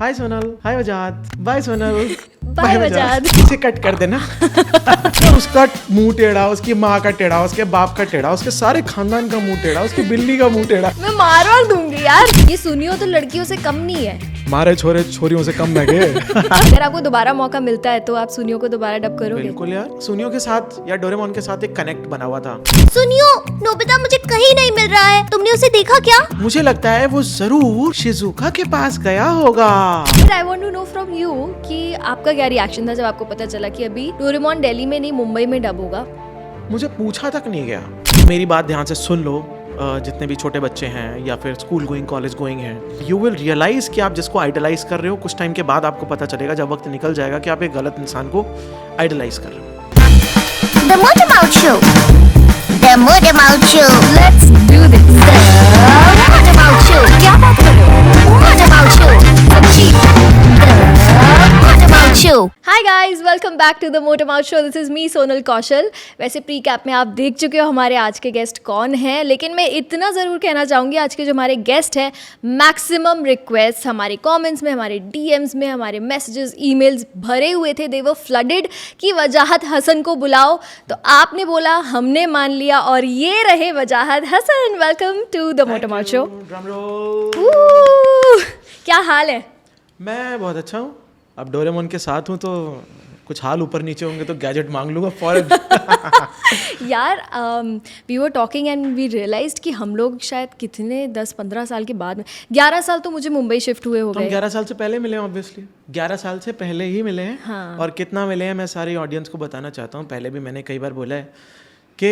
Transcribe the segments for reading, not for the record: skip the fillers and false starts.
हाय सोनल, हाय वजाहत, bye Sonal, bye वजाहत। इसे cut कर देना। तो उसका मुंह टेढ़ा, उसकी माँ का टेढ़ा, उसके बाप का टेढ़ा, उसके सारे खानदान का मुंह टेढ़ा, उसकी बिल्ली का मुंह टेढ़ा। मैं मार दूंगी यार। ये सुनियो तो लड़कियों से कम नहीं है। मारे छोरे छोरियों से कम न गए। अगर आपको दोबारा मौका मिलता है तो आप सुनियो को दोबारा डब करोगे? बिल्कुल यार, सुनियो के साथ या डोरेमोन के साथ एक कनेक्ट बना हुआ था। सुनियो, नोबिता मुझे कहीं नहीं मिल रहा है, तुमने उसे देखा क्या? मुझे लगता है वो जरूर शिजुका के पास गया होगा। I want to know from you कि आपका क्या रिएक्शन था जब आपको पता चला कि अभी डोरेमोन दिल्ली में नहीं मुंबई में डब होगा? मुझे पूछा तक नहीं गया। मेरी बात ध्यान से सुन लो, जितने भी छोटे बच्चे हैं या फिर स्कूल गोइंग कॉलेज गोइंग हैं, यू विल रियलाइज कि आप जिसको आइडलाइज कर रहे हो कुछ टाइम के बाद आपको पता चलेगा, जब वक्त निकल जाएगा, कि आप एक गलत इंसान को आइडलाइज कर रहे हो। The Motormouth Show. The Motormouth Show. Let's do this. The Motormouth Show. क्या बात कर रहे हो? Motormouth Show. सच्ची। The Motormouth Show. Hi guys, welcome back to the Motormouth Show. This is me, Sonal Kaushal. वैसे प्री कैप में आप देख चुके हो हमारे आज के गेस्ट कौन हैं, लेकिन मैं इतना ज़रूर कहना चाहूँगी, आज के जो हमारे गेस्ट हैं, मैक्सिमम रिक्वेस्ट हमारे कमेंट्स में, हमारे डीएम्स में, हमारे मैसेजेस, ईमेल्स भरे हुए थे। दे वर फ्लडेड कि वजाहत हसन को बुलाओ, तो आपने बोला, हमने मान लिया, और ये रहे Wajahat Hasan. Welcome to the motormouth show. Drum roll. क्या हाल है? मैं बहुत अच्छा हूँ। अब डोरेमोन के साथ हूँ तो कुछ हाल ऊपर नीचे होंगे तो गैजेट मांग लूँगा फौरन। यार we were talking and we realised कि हम लोग शायद कितने 10-15 साल के बाद में, 11 साल तो मुझे मुंबई शिफ्ट हुए हो गए। हम 11 साल से पहले मिले हैं, ऑब्वियसली 11 साल से पहले ही मिले हैं। हाँ। और कितना मिले हैं मैं सारी ऑडियंस को बताना चाहता हूँ। पहले भी मैंने कई बार बोला है कि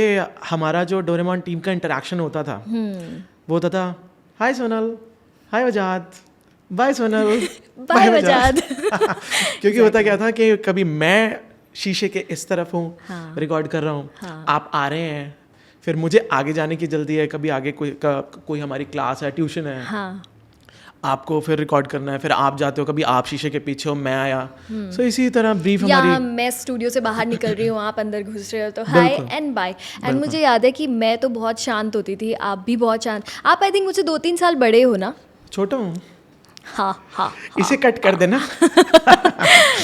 हमारा जो डोरेमोन टीम का इंटरेक्शन होता था वो होता था, हाय सोनल, हाय वजाहत, बाय सोनल, बाय वजाहत। क्योंकि होता क्या था कि कभी मैं शीशे के इस तरफ हूँ, हाँ। रिकॉर्ड कर रहा हूँ, हाँ। आप आ रहे हैं, फिर मुझे आगे जाने की जल्दी है, कभी आगे कोई हमारी क्लास है, ट्यूशन है, हाँ। आपको फिर रिकॉर्ड करना है, फिर आप जाते हो, कभी आप शीशे के पीछे हो, मैं आया। सो इसी तरह ब्रीफ या हमारी। मैं स्टूडियो से बाहर निकल रही हूँ, आप अंदर घुस रहे हो, तो हाय एंड बाय। एंड मुझे याद है कि मैं तो बहुत शांत होती थी, आप भी बहुत शांत। आप आई थिंक मुझे 2-3 साल बड़े हो ना? छोटा हूँ। हाँ। इसे कट कर देना।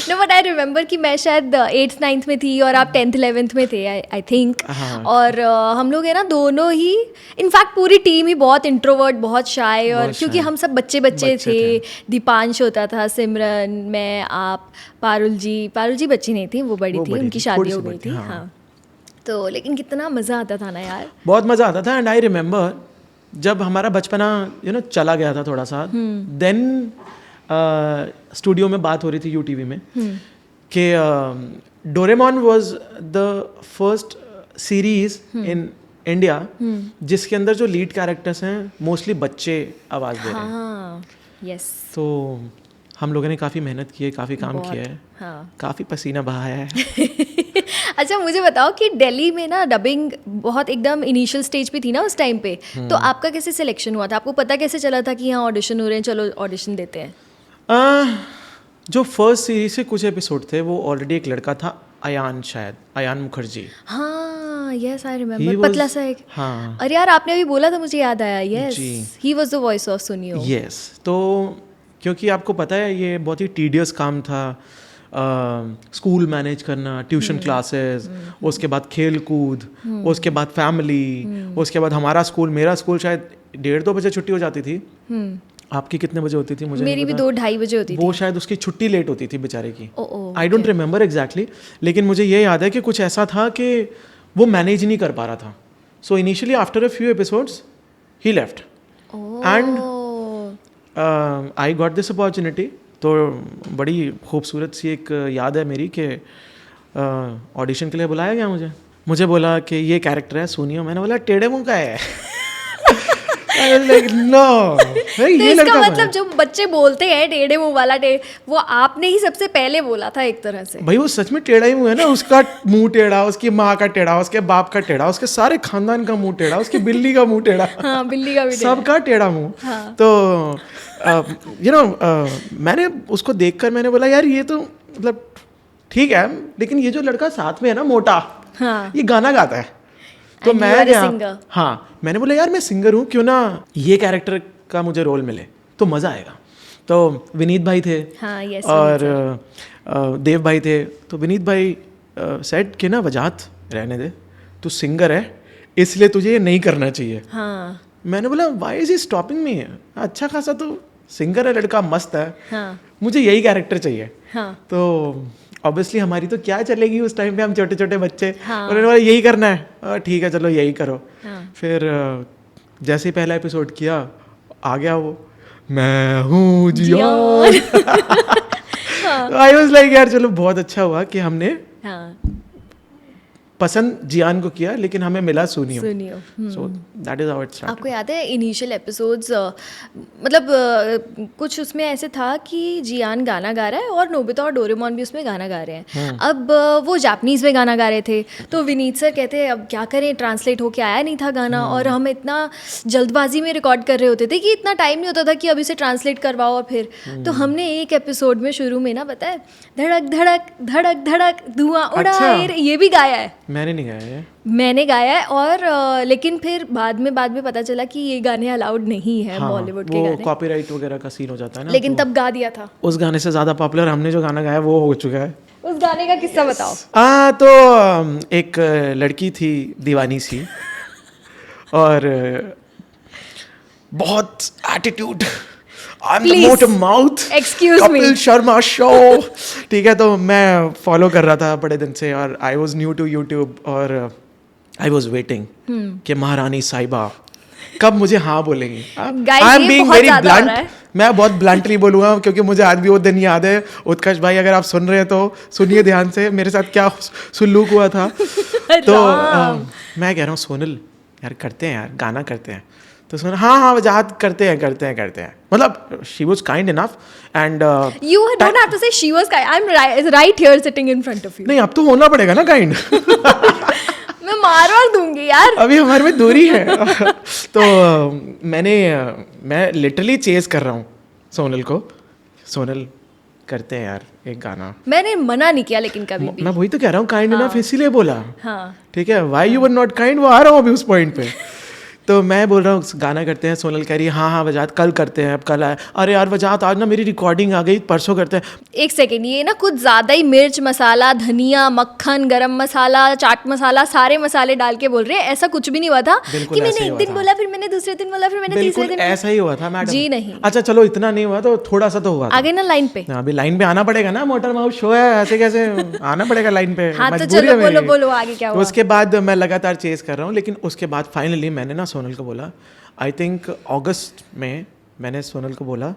नो बट आई रिमेंबर कि मैं शायद 8th-9th में थी और आप 10th-11th में थे, आई थिंक। हाँ। और हम लोग है ना दोनों ही, इनफैक्ट पूरी टीम ही बहुत इंट्रोवर्ट, बहुत शाय, और बहुत क्योंकि shy। हम सब बच्चे थे। दीपांश होता था, सिमरन, मैं, आप, पारुल जी बच्ची नहीं थी, वो बड़ी थी, उनकी शादी हो गई थी। हाँ, तो लेकिन कितना मज़ा आता था ना यार। बहुत मज़ा आता था। एंड आई रिमेंबर जब हमारा बचपना चला गया था थोड़ा सा, देन स्टूडियो में बात हो रही थी यूटीवी में कि Doraemon was the first series in India जिसके अंदर जो लीड कैरेक्टर्स हैं मोस्टली बच्चे आवाज़ दे रहे हैं। हाँ, यस। तो हम लोगों ने काफ़ी मेहनत की है, काफ़ी काम किया है, हाँ। काफ़ी पसीना बहाया है। अच्छा, मुझे बताओ कि दिल्ली में ना डबिंग बहुत एकदम इनिशियल स्टेज पे थी ना उस टाइम पे, तो आपका कैसे सिलेक्शन हुआ था? आपको पता कैसे चला था कि यहाँ ऑडिशन हो रहे हैं, चलो ऑडिशन देते हैं? जो फर्स्ट सीरीज से कुछ एपिसोड थे वो ऑलरेडी एक लड़का था, अयान मुखर्जी। हाँ, यस आई रिमेम्बर, पतला सा एक। हाँ। अरे यार, आपने अभी बोला था, मुझे याद आया। Yes, he was the voice of सुनियो। यस, तो क्योंकि आपको पता है ये बहुत ही टीडियस काम था, स्कूल मैनेज करना, ट्यूशन क्लासेस, उसके बाद खेल कूद, उसके बाद फैमिली, उसके बाद हमारा स्कूल। मेरा स्कूल शायद 1:30-2 बजे छुट्टी हो जाती थी। आपकी कितने बजे होती थी? मुझे मेरी भी 2-2:30 बजे होती थी। वो शायद उसकी छुट्टी लेट होती थी बेचारे की। आई okay। डोंट रिमेंबर एग्जैक्टली, लेकिन मुझे ये याद है कि कुछ ऐसा था कि वो मैनेज नहीं कर पा रहा था। So initially after a few episodes he left and I got this opportunity. तो बड़ी खूबसूरत सी एक याद है मेरी कि ऑडिशन के लिए बुलाया गया मुझे बोला कि ये कैरेक्टर है सुनियो। मैंने बोला टेढ़े मुंह का है। like, no, तो इसका मतलब जो बच्चे बोलते हैं टेढ़े मुंह वाला, वो आपने ही सबसे पहले बोला था एक तरह से। भाई वो सच में टेढ़ा ही मुंह है ना, उसका मुंह टेढ़ा, उसकी माँ का टेढ़ा, उसके बाप का टेढ़ा, उसके सारे खानदान का मुंह टेढ़ा, उसकी बिल्ली का मुंह टेढ़ा। हाँ, बिल्ली का भी सबका टेढ़ा मुंह। हाँ। तो मैंने उसको देखकर मैंने बोला यार ये तो मतलब ठीक है, लेकिन ये जो लड़का साथ में है ना मोटा, हाँ। ये गाना गाता है। तो मैं गया, हाँ, मैंने बोला यार मैं सिंगर हूँ, क्यों ना ये कैरेक्टर का मुझे रोल मिले तो मज़ा आएगा। तो विनीत भाई थे हाँ, yes, और देव भाई थे. तो विनीत भाई सेट कि ना वजाहत रहने दे, तू सिंगर है इसलिए तुझे ये नहीं करना चाहिए. हाँ. मैंने बोला why is he stopping me, अच्छा खासा तो सिंगर है लड़का, मस्त है, हाँ. मुझे यही कैरेक्टर चाहिए. हाँ. तो ऑब्वियसली हमारी तो क्या चलेगी उस टाइम पे, हम छोटे छोटे बच्चे. हाँ. उन्होंने बोला यही करना है, ठीक है चलो यही करो. हाँ. फिर जैसे ही पहला एपिसोड किया आ गया वो, मैं हूँ जियान. आई वाज लाइक यार चलो बहुत अच्छा हुआ कि हमने हाँ. पसंद जियान को किया लेकिन हमें मिला सुनियो. So that is how it started. आपको याद है इनिशियल एपिसोड्स मतलब कुछ उसमें ऐसे था कि जियान गाना गा रहा है और नोबिता और डोरेमोन भी उसमें गाना गा रहे हैं. अब वो जापानीज में गाना गा रहे थे तो विनीत सर कहते हैं अब क्या करें, ट्रांसलेट होके आया नहीं था गाना और हम इतना जल्दबाजी में रिकॉर्ड कर रहे होते थे कि इतना टाइम नहीं होता था कि अब इसे ट्रांसलेट करवाओ. और फिर तो हमने एक एपिसोड में शुरू में ना पता है धड़क धड़क धड़क धड़क धुआं उड़ा ये भी गाया है. मैंने नहीं गाया है. मैंने गाया है और लेकिन फिर बाद में पता चला कि ये गाने अलाउड नहीं है. हाँ, बॉलीवुड के वो गाने कॉपीराइट वगैरह का सीन हो जाता है ना. लेकिन तो तब गा दिया था. उस गाने से ज्यादा पॉपुलर हमने जो गाना गाया वो हो चुका है. उस गाने का किस्सा बताओ. तो एक लड़की थी दीवानी सी और बहुत attitude. I am the motormouth, Excuse me. Kapil Sharma show. ठीक है, तो मैं फॉलो कर रहा था बड़े दिन से और I was new to YouTube और आई वाज वेटिंग कि महारानी साहिबा कब मुझे हाँ बोलेंगी. I am being very blunt. मैं बहुत ब्लंटली बोलूँगा क्योंकि मुझे आज भी वो दिन याद है. उत्कर्ष भाई अगर आप सुन रहे हैं तो सुनिए ध्यान से मेरे साथ क्या सुलूक हुआ था. तो मैं कह रहा हूँ सोनल यार करते हैं यार, गाना करते हैं. तो सुना हाँ वजाहत करते हैं. मतलब she was kind enough and you don't have to say she was kind. I am right here sitting in front of you. नहीं अब तो होना पड़ेगा ना काइंड. मैं मार दूंगी यार. अभी हमारे में दूरी है. तो मैं लिटरली चेस कर रहा हूँ सोनल को. सोनल करते हैं यार एक गाना. मैंने मना नहीं किया लेकिन कभी भी. मैं वही तो कह रहा हूँ काइंड इनफ इसीलिए बोला. हाँ. ठीक है, why you were not kind वो आ रहा हूँ अभी उस पॉइंट पे. तो मैं बोल रहा हूँ गाना करते हैं. सोनल कह रही है हाँ वजाहत कल करते हैं. अब कल आए. अरे यार वजाहत आज ना मेरी रिकॉर्डिंग आ गई, परसों करते हैं. एक सेकेंड, ये ना कुछ ज़्यादा ही मिर्च मसाला, धनिया, मक्खन, गरम मसाला, चाट मसाला सारे मसाले डाल के बोल रहे हैं. ऐसा कुछ भी नहीं हुआ था कि मैंने एक दिन बोला फिर मैंने दूसरे दिन बोला फिर मैंने तीसरे दिन. ऐसा ही हुआ था मैडम. जी नहीं. अच्छा चलो इतना नहीं हुआ तो थोड़ा सा तो हुआ. आगे ना लाइन पे. अभी लाइन पे आना पड़ेगा ना, मोटरमाउथ शो है, ऐसे कैसे आना पड़ेगा लाइन पे. हाँ तो चलो बोलो आगे क्या हुआ. उसके बाद मैं लगातार चेस कर रहा हूँ लेकिन उसके बाद फाइनली मैंने ना सोनल को बोला, आई थिंक अगस्त में मैंने सोनल को बोला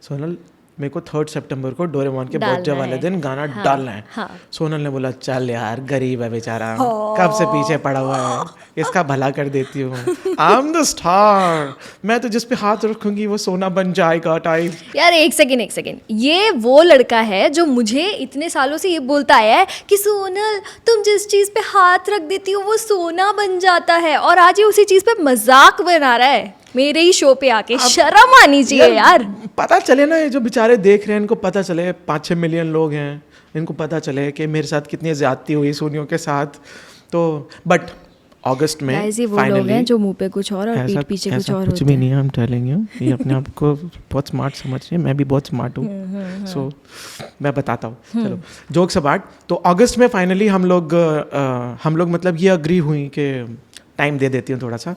सोनल मेरे को 3 सितंबर को डोरेमोन के बर्थडे वाले दिन गाना डालना है. हाँ. सोनल ने बोला चल यार गरीब है बेचारा, कब से पीछे पड़ा हुआ है, इसका भला कर देती हूँ. आई एम द स्टार, मैं तो जिस पे हाथ रखूंगी वो सोना बन जाएगा टाइप. यार एक सेकेंड, ये वो लड़का है जो मुझे इतने सालों से ये बोलता आया है कि सोनल तुम जिस चीज़ पे हाथ रख देती हो वो सोना बन जाता है, और आज ये उसी चीज़ पे मजाक बना रहा है मेरे ही शो पे आके. शर्म आनी चाहिए यार. पता चले ना, ये जो बेचारे देख रहे हैं इनको पता चले, 5-6 मिलियन लोग हैं, इनको पता चले कि मेरे साथ कितनी ज्यादती हुई सुनियो के साथ. तो बट अगस्त में फाइनली जो मुंह पे कुछ और पीठ पीछे कुछ और कुछ भी नहीं है. आई एम टेलिंग यू, ये अपने आप को बहुत स्मार्ट समझ रही है, मैं भी बहुत स्मार्ट हूँ. सो मैं बताता हूँ. चलो जोक्स अपार्ट. तो अगस्त में फाइनली हम लोग मतलब ये अग्री हुई कि टाइम दे देती हूँ थोड़ा सा.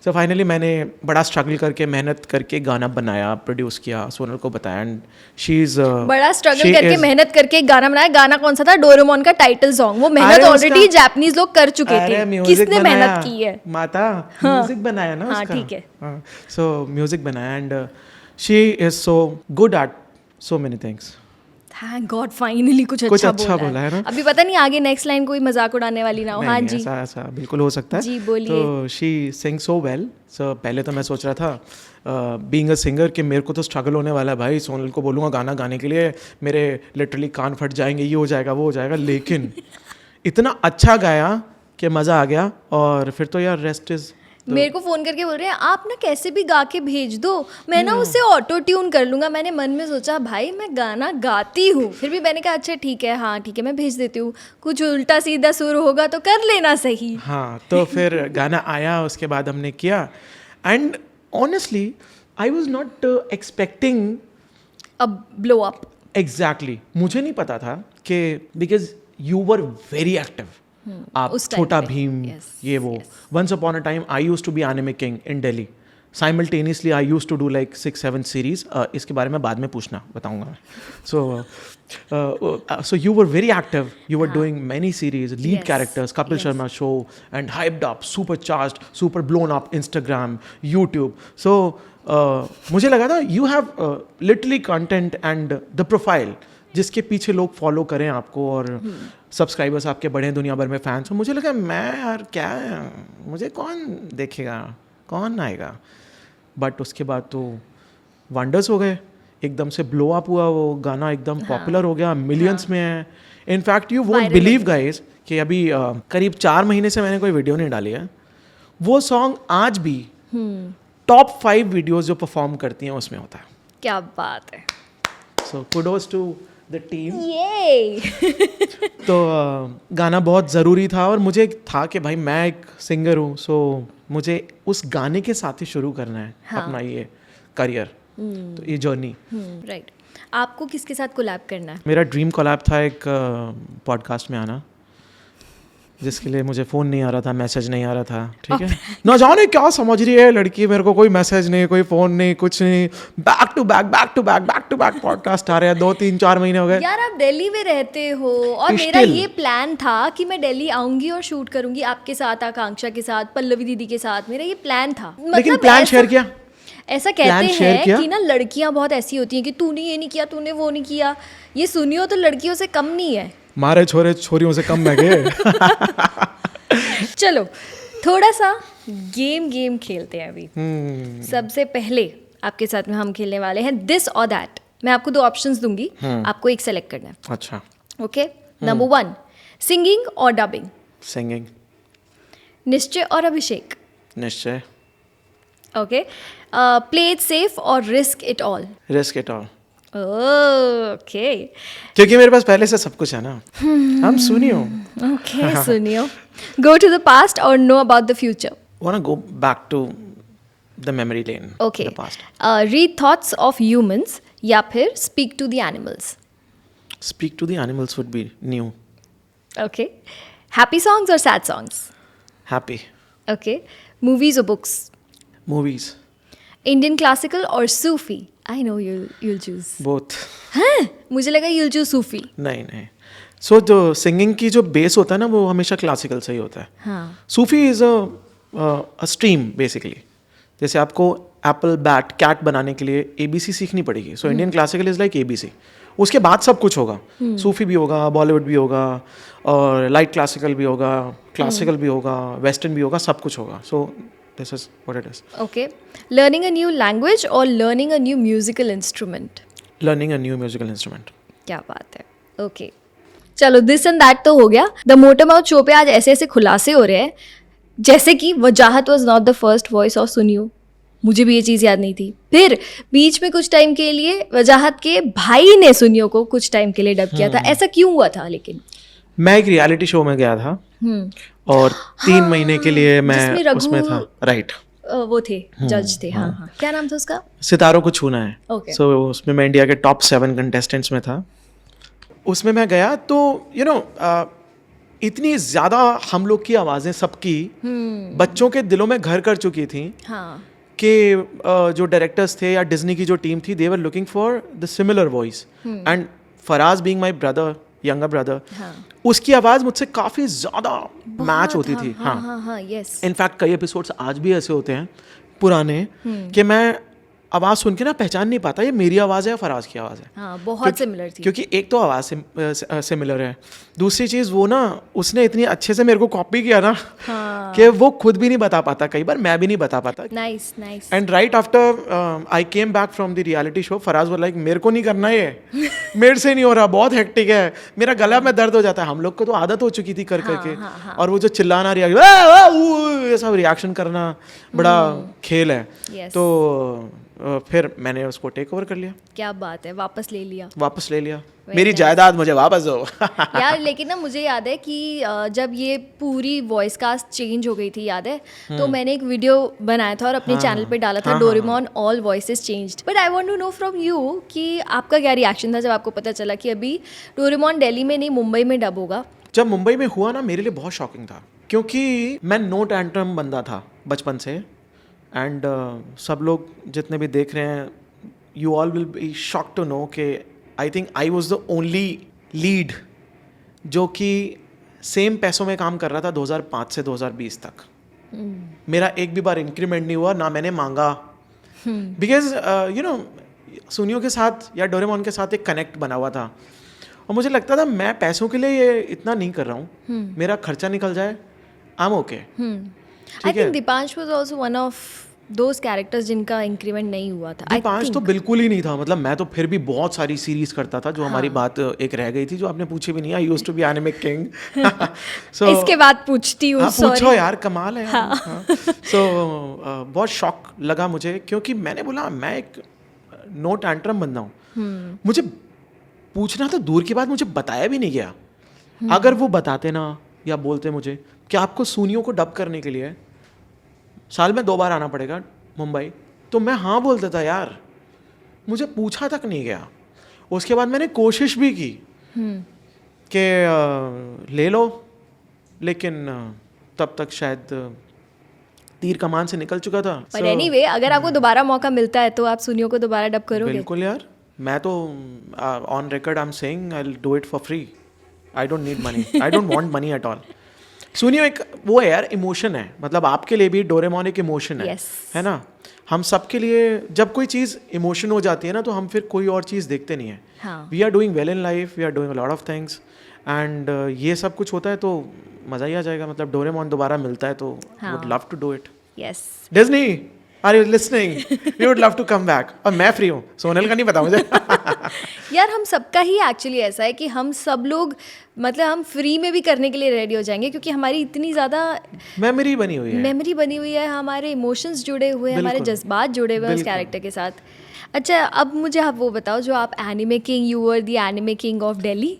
सो फाइनली मैंने बड़ा स्ट्रगल करके मेहनत करके गाना बनाया, प्रोड्यूस किया, सोनल को बताया एंड शी इज बड़ा स्ट्रगल करके मेहनत करके एक गाना बनाया. गाना कौन सा था? डोरेमोन का टाइटल सॉन्ग. वो मेहनत ऑलरेडी जापानीज लोग कर चुके थे. किसने मेहनत की है? माता. म्यूजिक बनाया ना उसका. ठीक है. सो म्यूजिक बनाया and she is so good at so many things. Thank God finally कुछ अच्छा बोला है ना. अभी पता नहीं आगे नेक्स्ट लाइन कोई मजाक उड़ाने वाली ना हो. हाँ जी ऐसा बिल्कुल हो सकता है. जी बोलिए. तो शी सिंग सो वेल. सो पहले तो मैं सोच रहा था बीइंग अ सिंगर कि मेरे को तो स्ट्रगल होने वाला है भाई. सोनल को बोलूँगा गाना गाने के लिए, मेरे लिटरली कान फट जाएंगे, ये हो जाएगा वो हो जाएगा. लेकिन इतना अच्छा गाया कि मज़ा आ गया. और फिर तो यार रेस्ट इज़. मेरे को फ़ोन करके बोल रहे हैं आप ना कैसे भी गा के भेज दो, मैं ना उससे ऑटो ट्यून कर लूँगा. मैंने मन में सोचा भाई मैं गाना गाती हूँ. फिर भी मैंने कहा अच्छा ठीक है, हाँ ठीक है मैं भेज देती हूँ. कुछ उल्टा सीधा सुर होगा तो कर लेना सही. हाँ तो फिर गाना आया, उसके बाद हमने किया and honestly I was not expecting blow up. Exactly मुझे नहीं पता था कि because you were very active. आप उस time छोटा पे, भीम yes, ये वो. Once upon a time I used to be anime king in Delhi. Simultaneously I used to do like 6-7 series. इसके बारे में बाद में पूछना बताऊंगा मैं. So you were very active. You were doing many series, lead Yes. characters, Kapil Yes. Sharma show, and hyped up, supercharged, super blown up Instagram, YouTube. So मुझे लगा था you have literally content and the profile जिसके पीछे लोग follow करें आपको और subscribers आपके बढ़े, दुनिया भर में फैंस हो. मुझे लगा मैं यार क्या है, मुझे कौन देखेगा, कौन आएगा. बट उसके बाद तो वंडर्स हो गए. एकदम से ब्लो अप हुआ वो गाना, एकदम पॉपुलर हो गया, मिलियंस में है. In fact you won't believe guys कि अभी करीब 4 महीने से मैंने कोई वीडियो नहीं डाली है. वो सॉन्ग आज भी टॉप 5 वीडियोस जो परफॉर्म करती हैं उसमें होता है. क्या बात है. सो कुडोस टू द टीम. ये तो गाना बहुत ज़रूरी था और मुझे था कि भाई मैं एक सिंगर हूँ, सो मुझे उस गाने के साथ ही शुरू करना है अपना ये करियर, तो ये जर्नी. राइट. आपको किसके साथ कोलैब करना है? मेरा ड्रीम कोलैब था एक पॉडकास्ट में आना, जिसके लिए मुझे फ़ोन नहीं आ रहा था, मैसेज नहीं आ रहा था. ठीक है, ना जाने क्या समझ रही है लड़की, मेरे को कोई मैसेज नहीं, कोई फ़ोन नहीं, कुछ नहीं. बैक टू बैक पॉडकास्ट आ रहे हैं. 2-3-4 महीने हो गए. यार आप दिल्ली में रहते हो और मेरा Still. ये प्लान था कि मैं दिल्ली आऊंगी और शूट करूंगी आपके साथ, आकांक्षा के साथ, पल्लवी दीदी के साथ. मेरा ये प्लान था. लेकिन प्लान शेयर किया. ऐसा Plan कहते share हैं किया? कि ना लड़कियां बहुत ऐसी होती हैं कि तूने ये नहीं किया, तूने वो नहीं किया. ये सुनियो तो लड़कियों से कम नहीं है. मारे छोरे छोरियों से कम मैं गए. चलो थोड़ा सा गेम खेलते हैं अभी. सबसे पहले आपके साथ में हम खेलने वाले हैं दिस और दैट. मैं आपको 2 ऑप्शंस दूंगी, आपको एक सेलेक्ट करना है. अच्छा. ओके. नंबर 1, सिंगिंग और डबिंग. सिंगिंग. निश्चय और अभिषेक. निश्चय. ओके. प्ले इट सेफ और risk it all. Risk it all. Okay. क्योंकि मेरे पास पहले से सब कुछ है ना. हम सुनियो. ओके सुनियो. गो टू द पास्ट और know about the future. Want to go back to the memory lane. Okay. The past. Read thoughts of humans या फिर speak to the animals. Speak to the animals would be new. Okay. Happy songs और sad songs. Happy. Okay. Movies और books. Movies. Indian classical और Sufi. I know you'll choose. Both. हाँ, मुझे लगा you'll choose सूफी. नहीं. सो जो सिंगिंग की जो बेस होता है ना वो हमेशा क्लासिकल से ही होता है. हाँ. सूफी इज अ स्ट्रीम बेसिकली. जैसे आपको एप्पल बैट कैट बनाने के लिए ABC सीखनी पड़ेगी. So Indian classical is like ABC. उसके बाद सब कुछ होगा. सूफी भी होगा, बॉलीवुड भी होगा, और लाइट क्लासिकल भी होगा, क्लासिकल भी होगा, वेस्टर्न भी होगा, सब कुछ होगा. So this is what it is. Okay. Learning a new language और learning a new musical instrument. Learning a new musical instrument. क्या बात है. ओके. चलो दिस एंड दैट तो हो गया. द मोटरमाउथ शो पे आज ऐसे ऐसे खुलासे हो रहे हैं जैसे कि वजाहत was not the first voice of सुनियो. मुझे भी ये चीज़ याद नहीं थी. फिर बीच में कुछ टाइम के लिए वजाहत के भाई ने सुनियो को कुछ टाइम के लिए डब किया था. ऐसा क्यों हुआ था? लेकिन मैं एक रियलिटी शो में गया था और 3 महीने के लिए मैं जिसमें रघु- उसमें था. राइट. वो थे जज थे. हाँ. क्या नाम था उसका? सितारों को छूना है. Okay. सो उसमें मैं इंडिया के टॉप 7 कंटेस्टेंट्स में था. उसमें मैं गया तो इतनी ज़्यादा हम लोग की आवाज़ें सबकी बच्चों के दिलों में घर कर चुकी थी हाँ. कि जो डायरेक्टर्स थे या डिज्नी की जो टीम थी, they were looking for the similar voice. And Faraz being my brother, younger brother, उसकी आवाज़ मुझसे काफ़ी ज़्यादा मैच होती थी. हाँ. यस. इनफैक्ट कई एपिसोड्स आज भी ऐसे होते हैं पुराने कि मैं आवाज़ सुन के ना पहचान नहीं पाता ये मेरी आवाज़ है या फराज की आवाज़ है. हाँ, बहुत सिमिलर थी. क्योंकि एक तो आवाज़ सिमिलर है, दूसरी चीज़ वो ना उसने इतनी अच्छे से मेरे को कॉपी किया ना कि वो खुद भी नहीं बता पाता, कई बार मैं भी नहीं बता पाता. Nice. And right after I came back from the reality show, Faraz वो लाइक मेरे को नहीं करना ये, मेरे से नहीं हो रहा, बहुत हेक्टिक है, मेरा गला में दर्द हो जाता है. हम लोग को तो आदत हो चुकी थी कर करके. और वो जो चिल्लाना ये सब रिएक्शन करना बड़ा खेल है. Yes. तो फिर मैंने उसको टेक ओवर कर लिया, क्या बात है, वापस ले लिया। वापस ले लिया, मेरी जायदाद मुझे वापस दो। यार लेकिन ना मुझे याद है कि जब ये पूरी वॉइस कास्ट चेंज हो गई थी, याद है, तो मैंने एक वीडियो बनाया था और अपने चैनल पे डाला था, Doraemon all voices changed. But I want to know from you कि आपका क्या रिएक्शन था जब आपको पता चला कि अभी डोरेमोन दिल्ली में नहीं मुंबई में डब होगा? जब मुंबई में हुआ ना, मेरे लिए बहुत शॉकिंग था, क्योंकि मैं नो टैंट्रम बंदा था बचपन से, एंड सब लोग जितने भी देख रहे हैं, you all will be shocked to know कि I think I was the only lead जो कि सेम पैसों में काम कर रहा था 2005 से 2020 तक। मेरा एक भी बार इंक्रीमेंट नहीं हुआ, ना मैंने मांगा, बिकॉज यू नो सुनियो के साथ या डोरेमोन के साथ एक कनेक्ट बना हुआ था, और मुझे लगता था मैं पैसों के लिए ये इतना नहीं कर रहा हूँ, मेरा खर्चा निकल जाए, I am okay. I think Deepansh was also one of those characters जिनका इंक्रीमेंट नहीं हुआ था। दीपांश तो बिल्कुल ही नहीं था, मतलब मैं तो फिर भी बहुत सारी सीरीज करता था, जो हमारी बात एक रह गई थी जो आपने पूछी भी नहीं, I used to be anime king. So इसके बाद पूछती हूँ, पूछो यार, कमाल है। सो बहुत शॉक लगा मुझे, क्योंकि मैंने बोला मैं एक नो टैंट्रम बंदा हूँ, मुझे पूछना तो दूर की बात, मुझे बताया भी नहीं गया। अगर वो बताते ना या बोलते मुझे कि आपको सुनियो को डब करने के लिए साल में 2 बार आना पड़ेगा मुंबई, तो मैं हाँ बोल देता यार, मुझे पूछा तक नहीं गया। उसके बाद मैंने कोशिश भी की कि ले लो, लेकिन तब तक शायद तीर कमान से निकल चुका था। पर एनीवे, अगर आपको दोबारा मौका मिलता है तो आप सुनियो को दोबारा डब करोगे? बिल्कुल यार, मैं तो on record I am saying I will do it for free, I don't need money, I don't want money at all. सुनियो एक वो है यार, इमोशन है, मतलब आपके लिए भी डोरेमोन एक इमोशन है, है ना? हम सबके लिए जब कोई चीज़ इमोशन हो जाती है ना, तो हम फिर कोई और चीज़ देखते नहीं है। We are doing well in life, we are doing a lot of things, and ये सब कुछ होता है तो मज़ा ही आ जाएगा। मतलब डोरेमोन दोबारा मिलता है तो would love to do it. Yes, Disney are you listening, we would love to come back. और मैं फ्री हूँ, सोनल का नहीं पता मुझे। यार हम सबका ही एक्चुअली ऐसा है कि हम सब लोग, मतलब हम फ्री में भी करने के लिए रेडी हो जाएंगे, क्योंकि हमारी इतनी ज़्यादा मेमोरी बनी हुई है, हमारे इमोशंस जुड़े हुए हैं, हमारे जज्बात जुड़े हुए हैं उस कैरेक्टर के साथ। अच्छा, अब मुझे आप वो बताओ, जो आप anime king, you were the anime king of Delhi,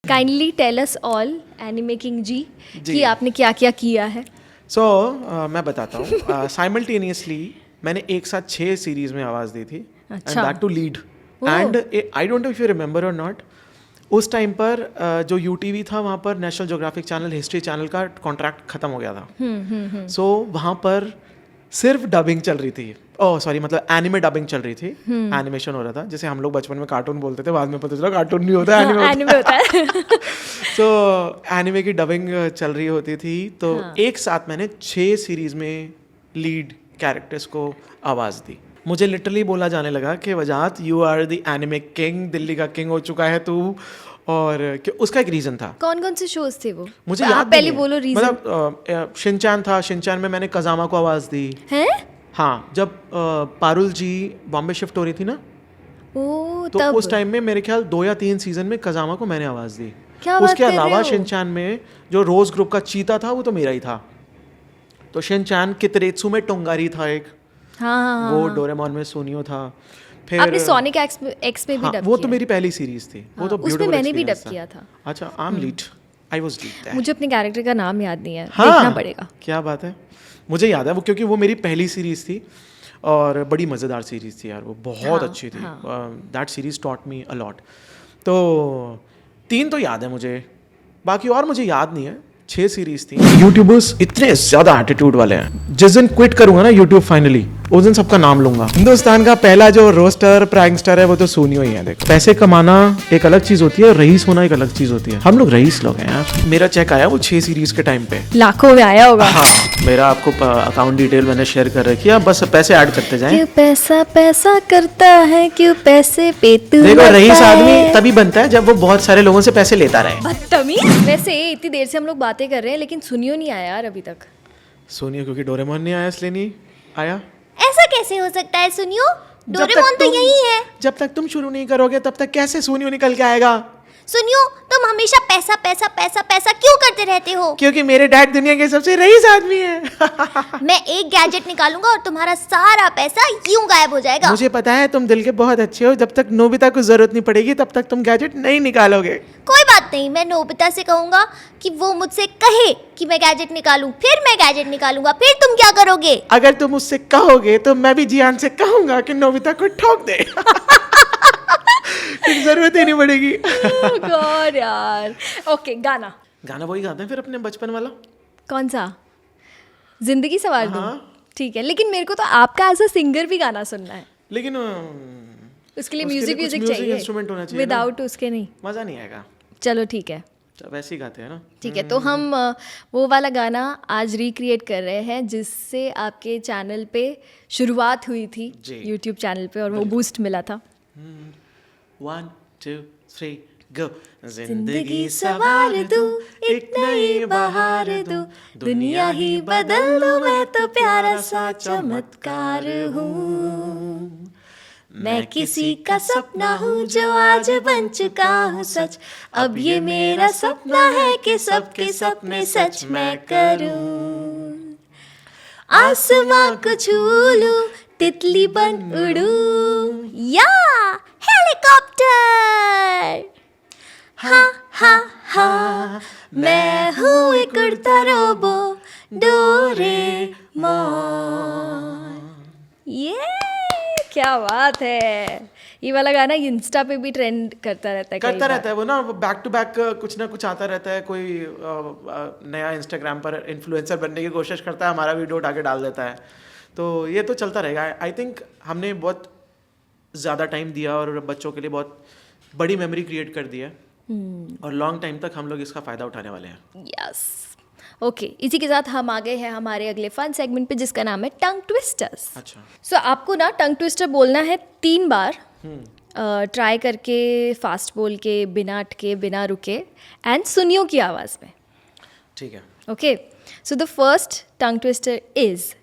kindly tell us all anime king ji कि आपने क्या क्या किया है। सो मैं बताता हूँ। साइमल्टेनियसली मैंने एक साथ 6 सीरीज में आवाज़ दी थी, and that to lead, and I don't know if you remember और नॉट, उस टाइम पर जो यूटीवी था वहाँ पर national geographic channel, history channel का कॉन्ट्रैक्ट खत्म हो गया था। सो वहाँ पर सिर्फ डबिंग चल रही थी, ओह सॉरी, मतलब एनिमे डबिंग चल रही थी, एनिमेशन हो रहा था, जैसे हम लोग बचपन में कार्टून बोलते थे, बाद में पता चला कार्टून नहीं होता, एनिमे होता है। सो एनिमे की डबिंग चल रही होती थी, तो एक साथ मैंने 6 सीरीज में लीड कैरेक्टर्स को आवाज़ दी। मुझे लिटरली बोला जाने लगा कि Wajahat, you are the anime king, Delhi का किंग हो चुका है तू। और उसका एक रीज़न था। कौन कौन से शोज थे वो? मुझे याद पहले बोलो रीज़न। मतलब शिनचैन था, शिनचैन में मैंने कजामा को आवाज़ दी है। हाँ, जब पारुल जी बॉम्बे शिफ्ट हो रही थी ना, तो तब उस टाइम में मेरे ख्याल 2 या 3 सीजन में कजामा को मैंने आवाज़ दी। उसके अलावा शिनचैन में जो रोज ग्रुप का चीता था वो तो मेरा ही था। तो शिनचैन कितरेत्सु में टोंगारी था एक, हाँ, वो डोरेमोन में सुनियो था। फिर आपने सोनिक एक्स में भी डब किया? वो तो मेरी पहली सीरीज थी, वो तो उसमें मैंने भी डब किया था। अच्छा, I am lead, I was lead. मुझे अपने कैरेक्टर का नाम याद नहीं है, देखना पड़ेगा। क्या बात है, मुझे याद है वो, क्योंकि वो मेरी पहली सीरीज थी और बड़ी मज़ेदार सीरीज थी यार, वो बहुत अच्छी थी। That series taught me a lot. तो 3 तो याद है मुझे, बाकी और मुझे याद नहीं है। 6 सीरीज थी। यूट्यूबर्स इतने ज़्यादा एटीट्यूड वाले हैं, जिस दिन क्विट करूंगा ना यूट्यूब फाइनली, उस दिन सबका नाम लूंगा। हिंदुस्तान का पहला जो रोस्टर प्रैंकस्टर है वो तो सुनियो ही है। देखो, पैसे कमाना एक अलग चीज होती है और रईस होना एक अलग चीज होती है। हम लोग रईस लोग हैं यार। मेरा चेक आया वो 6 सीरीज के टाइम पे, लाखों में आया होगा। हाँ, मेरा आपको अकाउंट डिटेल मैंने शेयर कर रखी है, बस पैसे ऐड करते जाएं। क्यों पैसा पैसा करता है, क्यों पैसे पे तू देखो, रईस आदमी तभी बनता है जब वो बहुत सारे लोगों से पैसे लेता रहे। बदतमीज। वैसे इतनी देर से हम लोग बातें कर रहे हैं, लेकिन सुनियो नहीं आया यार अभी तक। सुनियो क्योंकि डोरेमोन नहीं आया इसलिए नहीं आया। ऐसा कैसे हो सकता है सुनियो? डोरेमोन तो यही है। जब तक तुम शुरू नहीं करोगे तब तक कैसे सुनियो निकल के आएगा? सुनियो, तुम हमेशा पैसा पैसा पैसा पैसा क्यों करते रहते हो? क्योंकि मेरे डैड दुनिया के सबसे रईस आदमी है। मैं एक गैजेट निकालूंगा और तुम्हारा सारा पैसा यूं गायब हो जाएगा। मुझे पता है तुम दिल के बहुत अच्छे हो, जब तक नोबिता को जरूरत नहीं पड़ेगी तब तक तुम गैजेट नहीं निकालोगे। कोई बात नहीं, मैं नोबिता से कहूंगा कि वो मुझसे कहे कि मैं गैजेट निकालूं, फिर मैं गैजेट निकालूंगा, फिर तुम क्या करोगे? अगर तुम उससे कहोगे तो मैं भी जियान से कहूंगा कि नोबिता को ठोक दे। फिर जरूरत ही नहीं पड़ेगी। गॉड यार। ओके, गाना गाना वही गाते हैं फिर अपने बचपन वाला। कौन सा? जिंदगी सवार दूं? हाँ। ठीक है, लेकिन मेरे को तो आपका एज अ सिंगर भी गाना सुनना है। लेकिन उसके लिए उसके म्यूजिक लिए कुछ म्यूजिक चाहिए, इंस्ट्रूमेंट होना चाहिए ना। विदाउट उसके नहीं। मजा नहीं आएगा। चलो ठीक है, वैसे ही गाते हैं ना। ठीक है। तो हम वो वाला गाना आज रिक्रिएट कर रहे हैं जिससे आपके चैनल पे शुरुआत हुई थी, जी। यूट्यूब चैनल पे, और वो बूस्ट मिला था। 1 2 3 गो। जिंदगी सवार दूं, एक नई बहार दूं, दुनिया ही बदल दूं, मैं तो प्यारा सा चमत्कार हूँ। मैं किसी का सपना हूँ जो आज बन चुका हूँ सच। अब ये मेरा सपना है कि सबके सपने सच मैं करूँ। आसमां को छू लूं, तितली बन उड़ूं, या हेलीकॉप्टर। हा हा हा, मैं हूँ एक उड़ता रोबो, डोरेमोन। ये क्या बात है। ये वाला गाना इंस्टा पे भी ट्रेंड करता रहता है, करता रहता है वो ना, बैक टू बैक कुछ ना कुछ आता रहता है। कोई नया इंस्टाग्राम पर इन्फ्लुएंसर बनने की कोशिश करता है, हमारा वीडियो उठा के डाल देता है। तो ये तो चलता रहेगा। आई थिंक हमने बहुत ज़्यादा टाइम दिया और बच्चों के लिए बहुत बड़ी मेमोरी क्रिएट कर दी है, और लॉन्ग टाइम तक हम लोग इसका फ़ायदा उठाने वाले हैं। यस। ओके, इसी के साथ हम आ गए हैं हमारे अगले फन सेगमेंट पे जिसका नाम है टंग ट्विस्टर्स। अच्छा। सो आपको ना टंग ट्विस्टर बोलना है 3 बार, ट्राई करके, फास्ट बोल के, बिना अटके, बिना रुके, एंड सुनियो की आवाज़ में। ठीक है। Okay, so the first tongue twister is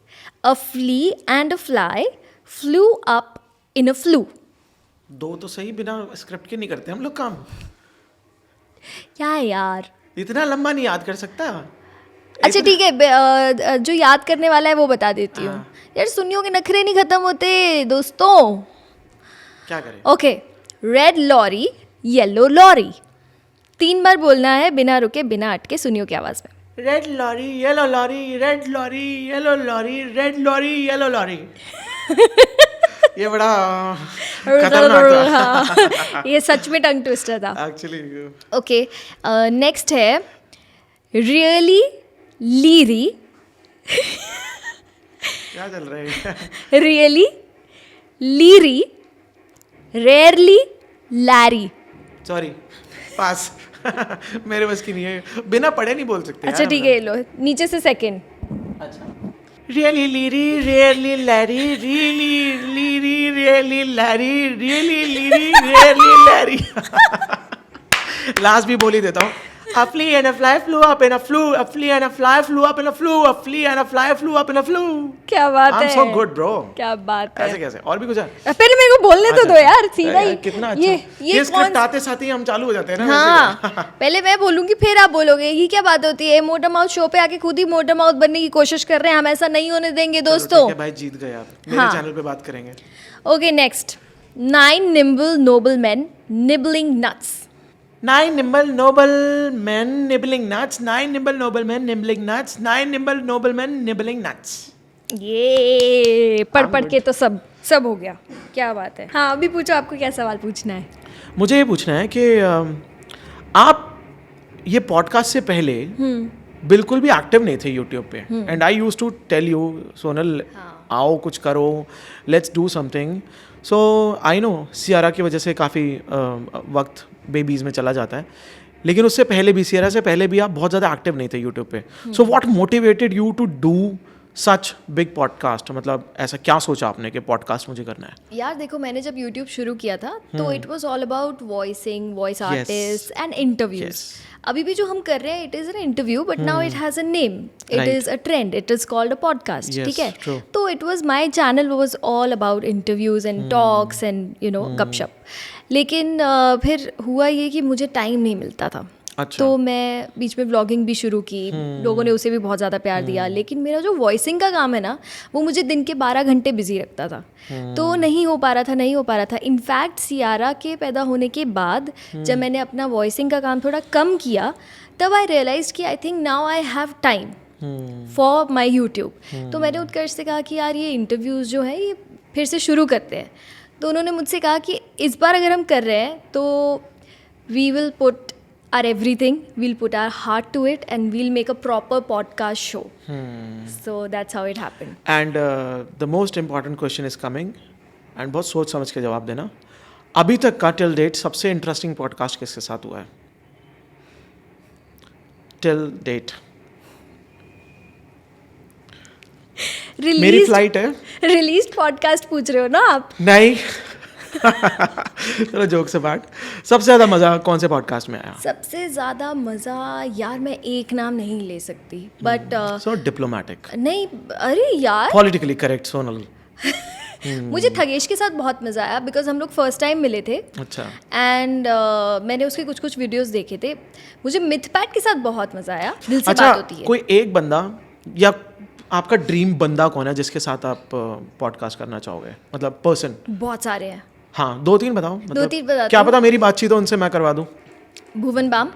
a flea and a fly flew up in a flue. दो तो सही, बिना स्क्रिप्ट के नहीं करते हम लोग काम। क्या यार, इतना लंबा नहीं याद कर सकता। अच्छा ठीक है, जो याद करने वाला है वो बता देती हूँ। यार सुनियो के नखरे नहीं खत्म होते दोस्तों। क्या करें? Okay, red lorry, yellow lorry. 3 बार बोलना है बिना रुके, बिना अटके, सुनियो की आवाज़ में। Red lorry, yellow lorry, red lorry, yellow lorry, red lorry, yellow lorry. ये बड़ा खतरनाक था। हाँ, ये सच में टंग ट्विस्टर था एक्चुअली। ओके, नेक्स्ट है रियली लीरी। क्या चल रहा है? Really leery, rarely Larry. Sorry, pass. मेरे बस की नहीं है, बिना पढ़े नहीं बोल सकते। अच्छा ठीक है, लो नीचे से सेकंड। अच्छा। Really leery, rarely Larry, really leery, rarely Larry, really leery, rarely Larry. Last भी बोल ही देता हूँ। A flea and a fly flew up in a flew, a flea and a fly flew up in a flew, a flea and a fly flew up in a flew. क्या बात है। I'm so good bro. क्या बात है। ऐसे कैसे? और भी कुछ है? पहले मेरे को बोलने तो दो यार, सीधा ही। कितना अच्छा। ये स्क्रिप्ट आते साथ ही हम चालू हो जाते हैं ना। हाँ, पहले मैं बोलूंगी फिर आप बोलोगे, ये क्या बात होती है। मोटर माउथ शो पे आके खुद ही मोटर माउथ बनने की कोशिश कर रहे हैं, हम ऐसा नहीं होने देंगे दोस्तों। भाई जीत गए आप। मेरे चैनल पे बात करेंगे। Okay, next 9 nimble noblemen nibbling nuts। 9 nimble noblemen nibbling nuts, 9 nimble noblemen nibbling nuts, 9 nimble noblemen nibbling nuts. ये पढ़ के तो सब हो गया। क्या बात है। हाँ, अभी पूछो, आपको क्या सवाल पूछना है? मुझे ये पूछना है कि आप ये पॉडकास्ट से पहले बिल्कुल भी एक्टिव नहीं थे यूट्यूब पे, and I used to tell you, Sonal आओ कुछ करो, let's do something. So I know Siyara की वजह से काफ़ी वक्त बेबीज़ में चला जाता है, लेकिन उससे पहले भी, सियारा से पहले भी आप बहुत ज़्यादा एक्टिव नहीं थे यूट्यूब पे। So what motivated you to do such big podcast? मतलब ऐसा क्या सोचा आपने कि पॉडकास्ट मुझे करना है? यार देखो, मैंने जब YouTube शुरू किया था तो it was all about voicing, voice artist and interviews. अभी भी जो हम कर रहे हैं, it is an interview, but now it has a name, it is a trend, it is called a podcast. ठीक है, तो it was my channel was all about interviews and talks and you know गपशप। लेकिन फिर हुआ ये कि मुझे टाइम नहीं मिलता था। अच्छा। तो मैं बीच में व्लॉगिंग भी शुरू की, लोगों ने उसे भी बहुत ज़्यादा प्यार दिया, लेकिन मेरा जो वॉइसिंग का काम है ना, वो मुझे दिन के 12 घंटे बिजी रखता था, तो नहीं हो पा रहा था। इनफैक्ट सियारा के पैदा होने के बाद जब मैंने अपना वॉइसिंग का काम थोड़ा कम किया, तब आई रियलाइज कि I think now I have time for my YouTube. तो मैंने उत्कर्ष से कहा कि यार ये इंटरव्यूज़ जो है ये फिर से शुरू करते हैं। तो उन्होंने मुझसे कहा कि इस बार अगर हम कर रहे हैं तो we will put our everything, we'll put our heart to it and we'll make a proper podcast show. So that's how it happened. And the most important question is coming, and बहुत सोच समझ के जवाब देना। अभी तक का till date सबसे इंटरेस्टिंग पॉडकास्ट किसके साथ हुआ है? Till date. मेरी फ्लाइट है। रिलीज्ड पॉडकास्ट पूछ रहे हो ना आप? नहीं। चलो जोक से बात। सबसे ज्यादा मजा कौन से पॉडकास्ट में आया? सबसे ज्यादा मजा यार मैं एक नाम नहीं ले सकती, बट सो डिप्लोमेटिक नहीं, अरे यार पॉलिटिकली करेक्ट सोनल। मुझे थगेश के साथ बहुत मजा आया, बिकॉज हम लोग फर्स्ट टाइम मिले थे। अच्छा। एंड मैंने उसके कुछ वीडियोस देखे थे। मुझे मिथपैट के साथ बहुत मजा आया, दिल से अच्छा, बात होती है। कोई एक बंदा या आपका ड्रीम बंदा कौन है जिसके साथ आप पॉडकास्ट करना चाहोगे? मतलब पर्सन। बहुत सारे हैं। हाँ, 2-3 बताओ। मतलब 2-3 बताती क्या हूँ। पता मेरी बातचीत तो उनसे मैं करवा दूँ। भुवन बाम।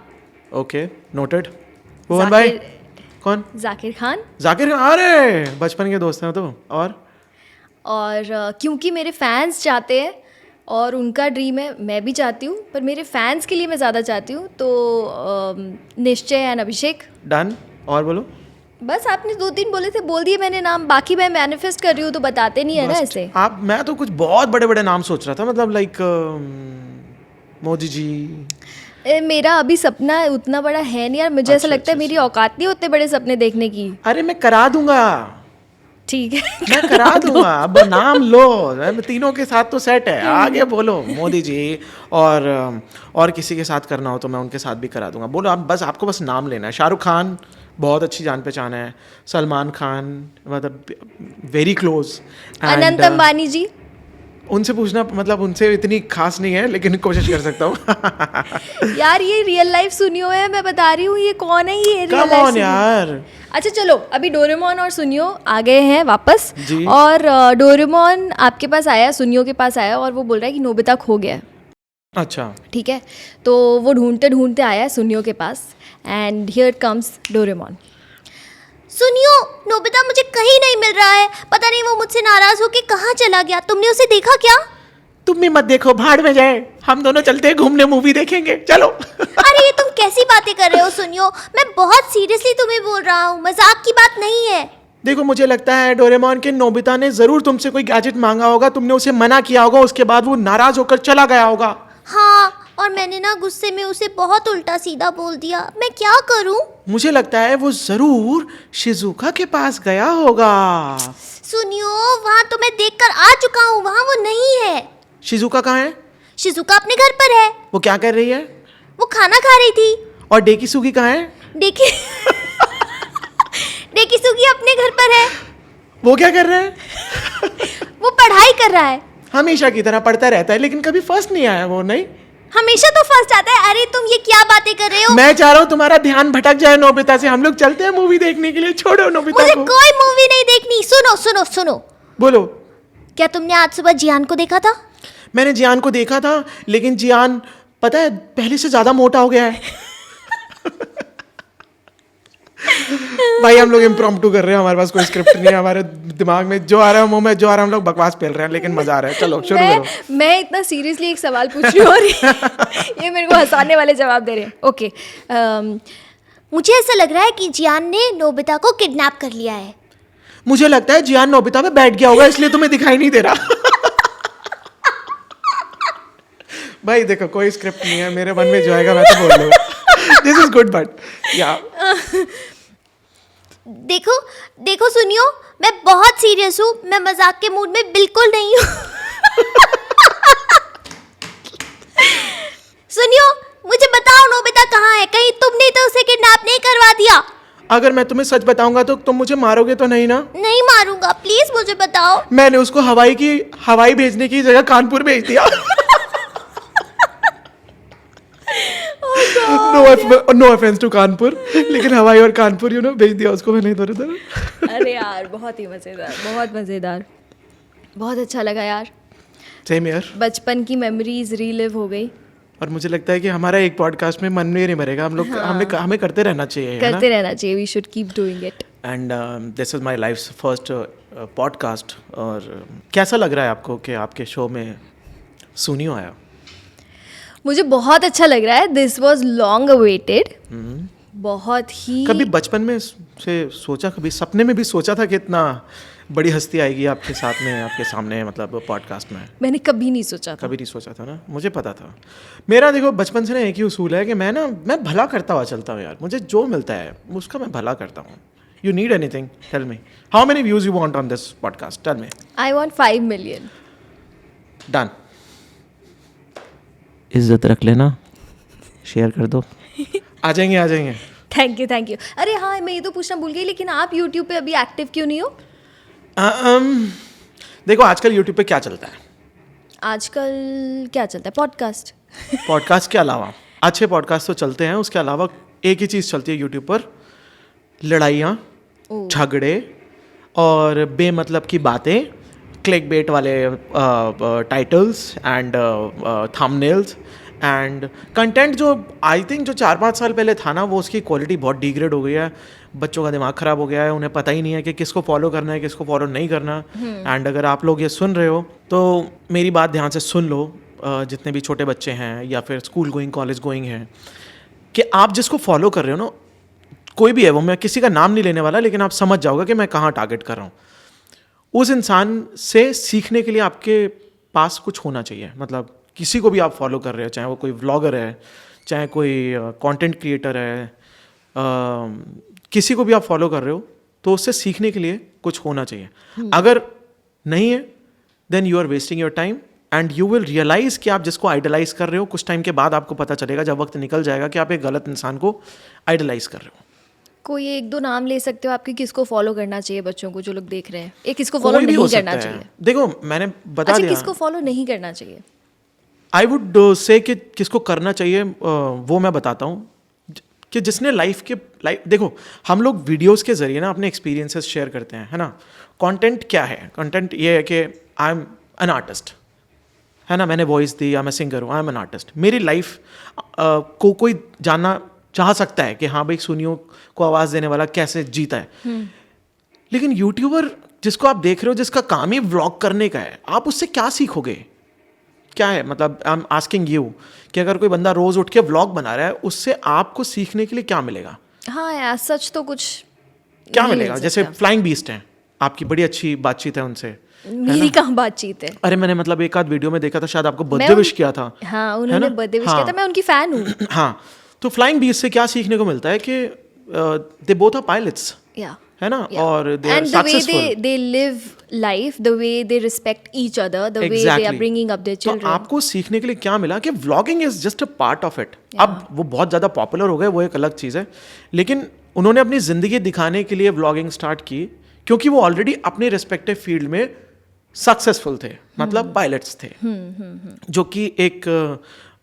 Okay, noted. भुवन भाई कौन? जाकिर खान। जाकिर खान, अरे बचपन के दोस्त हैं तो। और क्योंकि मेरे फैंस चाहते हैं और उनका ड्रीम है, मैं भी चाहती हूँ, पर मेरे फैंस के लिए मैं ज़्यादा चाहती हूँ, तो निश्चय एंड अभिषेक। डन। और बोलो। बस आपने 2-3 बोले थे, बोल दिए मैंने नाम, बाकी मैं मैनिफेस्ट कर रही हूँ तो बताते नहीं है ना ऐसे। आप, मैं तो कुछ बहुत बड़े बड़े नाम सोच रहा था, मतलब लाइक मोदी जी। मेरा अभी सपना उतना बड़ा है नहीं यार, मुझे ऐसा लगता है मेरी औकात नहीं उतने बड़े सपने देखने की। अरे मैं करा दूंगा। ठीक है, मैं करा दूंगा, अब नाम लो। तीनों के साथ तो सेट है, आगे बोलो। मोदी जी और किसी के साथ करना हो तो मैं उनके साथ भी करा दूंगा। बोलो आप, बस आपको बस नाम लेना है। शाहरुख खान बहुत अच्छी जान पहचान है, सलमान खान मतलब वेरी क्लोज। अनंत अंबानी जी, उनसे पूछना, मतलब उनसे इतनी खास नहीं है लेकिन कोशिश कर सकता हूँ। यार ये रियल लाइफ सुनियो है, मैं बता रही हूँ। ये कौन है ये रियल लाइफ यार? अच्छा चलो, अभी डोरेमोन और सुनियो आ गए हैं वापस जी। और डोरेमोन आपके पास आया, सुनियो के पास आया और वो बोल रहा है कि नोबिता खो गया है। अच्छा, ठीक है, तो वो ढूंढते ढूंढते आया है सुनियो के पास, एंड हियर कम्स डोरेमोन। सुनियो, नोबिता मुझे कहीं नहीं मिल रहा है, पता नहीं वो मुझसे नाराज होके कहाँ चला गया। तुमने उसे देखा क्या? तुम भी मत देखो, भाड़ में जाए, हम दोनों चलते हैं घूमने, मूवी देखेंगे, चलो। अरे ये तुम कैसी बातें कर रहे हो सुनियो? मैं बहुत सीरियसली तुम्हें बोल रहा हूँ, मजाक की बात नहीं है। देखो, मुझे लगता है डोरेमोन के नोबिता ने जरूर तुमसे कोई गैजेट मांगा होगा, तुमने उसे मना किया होगा, उसके बाद वो नाराज होकर चला गया होगा। हाँ, और मैंने ना गुस्से में उसे बहुत उल्टा सीधा बोल दिया। मैं क्या करूं? मुझे लगता है वो जरूर शिजुका के पास गया होगा। सुनियो, वहाँ तो मैं देखकर आ चुका हूँ, वहाँ वो नहीं है। शिजुका कहाँ है? शिजुका अपने घर पर है। वो क्या कर रही है? वो खाना खा रही थी। और डेकिसुगी कहाँ है? डेकिसुगी अपने घर पर है। वो क्या कर रहा है? वो पढ़ाई कर रहा है। हमेशा की तरह पढ़ता रहता है, लेकिन कभी फर्स्ट नहीं आया वो। नहीं, हमेशा तो फर्स्ट आता है। अरे तुम ये क्या बातें कर रहे हो? मैं चाह रहा हूँ तुम्हारा ध्यान भटक जाए नोबिता से। हम लोग चलते हैं मूवी देखने के लिए, छोड़ो नोबिता मुझे को। कोई मूवी नहीं देखनी। सुनो सुनो सुनो, बोलो। क्या तुमने आज सुबह जियान को देखा था? मैंने जियान को देखा था, लेकिन जियान पता है पहले से ज्यादा मोटा हो गया है। भाई हम लोग इम्प्रॉम्प्टू कर रहे हैं, हमारे पास कोई स्क्रिप्ट नहीं है, हमारे दिमाग में जो आ रहा है, मुंह में जो आ रहा है, हम लोग बकवास फैल रहे हैं, लेकिन मजा आ रहा है। चलो शुरू करो। मैं इतना सीरियसली एक सवाल पूछ रही हूँ और ये मेरे को हंसाने वाले जवाब दे रहे हैं। ओके, मुझे ऐसा लग रहा है कि जियान ने नोबिता को किडनैप कर लिया है। मुझे लगता है जियान नोबिता पे बैठ गया होगा, इसलिए तुम्हें दिखाई नहीं दे रहा। भाई देखो, कोई स्क्रिप्ट नहीं है, मेरे मन में जो आएगा मैं तो बोल लूँ। दिस इज गुड, बट या देखो देखो सुनियो, मैं बहुत सीरियस हूँ, मैं मजाक के मूड में बिल्कुल नहीं हूँ। सुनियो, मुझे बताओ नोबिता कहाँ है? कहीं तुमने तो उसे किडनैप नहीं करवा दिया? अगर मैं तुम्हें सच बताऊंगा तो तुम मुझे मारोगे तो नहीं ना? नहीं मारूंगा, प्लीज मुझे बताओ। मैंने उसको हवाई भेजने की जगह कानपुर भेज दिया। नो ऑफेंस टू कानपुर, लेकिन हवाई और कानपुर भेज दिया उसको मैंने इधर उधर। अरे यार बहुत ही मज़ेदार, बहुत मज़ेदार, बहुत अच्छा लगा यार। सेम यार। बचपन की मेमोरीज रीलिव हो गई। और मुझे लगता है कि हमारा एक पॉडकास्ट में मन में नहीं भरेगा, हम लोग हमें करते रहना चाहिए, करते रहना चाहिए, we should keep doing it. And this is my life's first podcast. और कैसा लग रहा है आपको कि आपके शो में सुनियो आया? मुझे बहुत अच्छा लग रहा है, दिस वॉज लॉन्ग अवेटेड, बहुत ही। कभी बचपन में से सोचा, कभी सपने में भी सोचा था कि इतना बड़ी हस्ती आएगी आपके साथ में, आपके सामने, मतलब पॉडकास्ट में? मैंने कभी नहीं सोचा था। कभी नहीं सोचा था ना, मुझे पता था। मेरा देखो बचपन से ना एक ही उसूल है कि मैं भला करता हुआ चलता हूँ यार, मुझे जो मिलता है उसका मैं भला करता हूँ। You need anything, tell me how many views you want on this podcast, tell me. I want 5 million। Done. इज्जत रख लेना, शेयर कर दो। आ जाएंगे। Thank you. अरे हाँ, मैं ये तो पूछना भूल गई, लेकिन आप यूट्यूब पे अभी एक्टिव क्यों नहीं हो? देखो आजकल यूट्यूब पे क्या चलता है? आजकल क्या चलता है? पॉडकास्ट। पॉडकास्ट के अलावा अच्छे पॉडकास्ट तो चलते हैं, उसके अलावा एक ही चीज़ चलती है यूट्यूब पर, लड़ाइयाँ, झगड़े और बेमतलब की बातें, क्लिक बेट वाले titles and thumbnails and content जो आई थिंक जो 4-5 साल पहले था ना, वो उसकी क्वालिटी बहुत डिग्रेड हो गई है। बच्चों का दिमाग ख़राब हो गया है, उन्हें पता ही नहीं है कि किसको फॉलो करना है, किसको फॉलो नहीं करना। एंड अगर आप लोग ये सुन रहे हो तो मेरी बात ध्यान से सुन लो, जितने भी छोटे बच्चे हैं या फिर स्कूल गोइंग, कॉलेज गोइंग हैं, कि आप जिसको फॉलो कर रहे हो ना, कोई भी है वो, मैं किसी का नाम नहीं लेने वाला, लेकिन आप समझ जाओगे कि मैं कहाँ टारगेट कर रहा हूँ। उस इंसान से सीखने के लिए आपके पास कुछ होना चाहिए। मतलब किसी को भी आप फॉलो कर रहे हो, चाहे वो कोई व्लॉगर है, चाहे कोई कंटेंट क्रिएटर है, किसी को भी आप फॉलो कर रहे हो तो उससे सीखने के लिए कुछ होना चाहिए। अगर नहीं है then you are wasting your time and you will realise कि आप जिसको आइडलाइज कर रहे हो, कुछ टाइम के बाद आपको पता चलेगा, जब वक्त निकल जाएगा, कि आप एक गलत इंसान को आइडलाइज कर रहे हो। कोई 1-2 नाम ले सकते हो आपके, किसको फॉलो करना चाहिए बच्चों को जो लोग देख रहे हैं? एक किसको फॉलो नहीं करना चाहिए? देखो मैंने बता दिया। किसको फॉलो नहीं करना चाहिए? आई वुड से कि किसको करना चाहिए वो मैं बताता हूँ, कि जिसने लाइफ देखो हम लोग वीडियोस के जरिए ना अपने एक्सपीरियंसेस शेयर करते हैं, है ना। कंटेंट क्या है? कंटेंट ये है कि आई एम एन आर्टिस्ट, है ना, मैंने वॉइस दी या मैं सिंगर हूँ, आई एम एन आर्टिस्ट। मेरी लाइफ को कोई जानना चाह सकता है कि हाँ भाई सुनियो को आवाज़ देने वाला कैसे जीता है। लेकिन यूट्यूबर जिसको आप देख रहे हो, जिसका काम ही व्लॉग करने का है, आप उससे क्या सीखोगे? क्या है मतलब, आई एम आस्किंग यू कि अगर कोई बंदा रोज उठ के व्लॉग बना रहा है, उससे आपको सीखने के लिए क्या मिलेगा? हाँ यार, सच तो कुछ क्या मिलेगा? जैसे फ्लाइंग बीस्ट हैं, आपकी बड़ी अच्छी बातचीत है उनसे। मेरी कहाँ बातचीत है? अरे मैंने मतलब एक आध वीडियो में देखा था, शायद आपको बर्थडे विश किया था। हाँ, उन्होंने बर्थडे विश किया था, मैं उनकी फैन हूँ। हाँ, तो फ्लाइंग बीस्ट से क्या सीखने को मिलता है कि दे बोथ आर पायलट्स, है ना, और they are successful, they live life the way they respect each other, the way they are bringing up their children. तो आपको सीखने के लिए क्या मिला कि vlogging is just a part of it. अब वो बहुत ज़्यादा पॉपुलर हो गए, वो एक अलग चीज़ है, लेकिन उन्होंने अपनी ज़िंदगी दिखाने के लिए व्लॉगिंग स्टार्ट की, क्योंकि वो ऑलरेडी अपने रिस्पेक्टिव फील्ड में सक्सेसफुल थे, मतलब पायलट्स थे, जो कि एक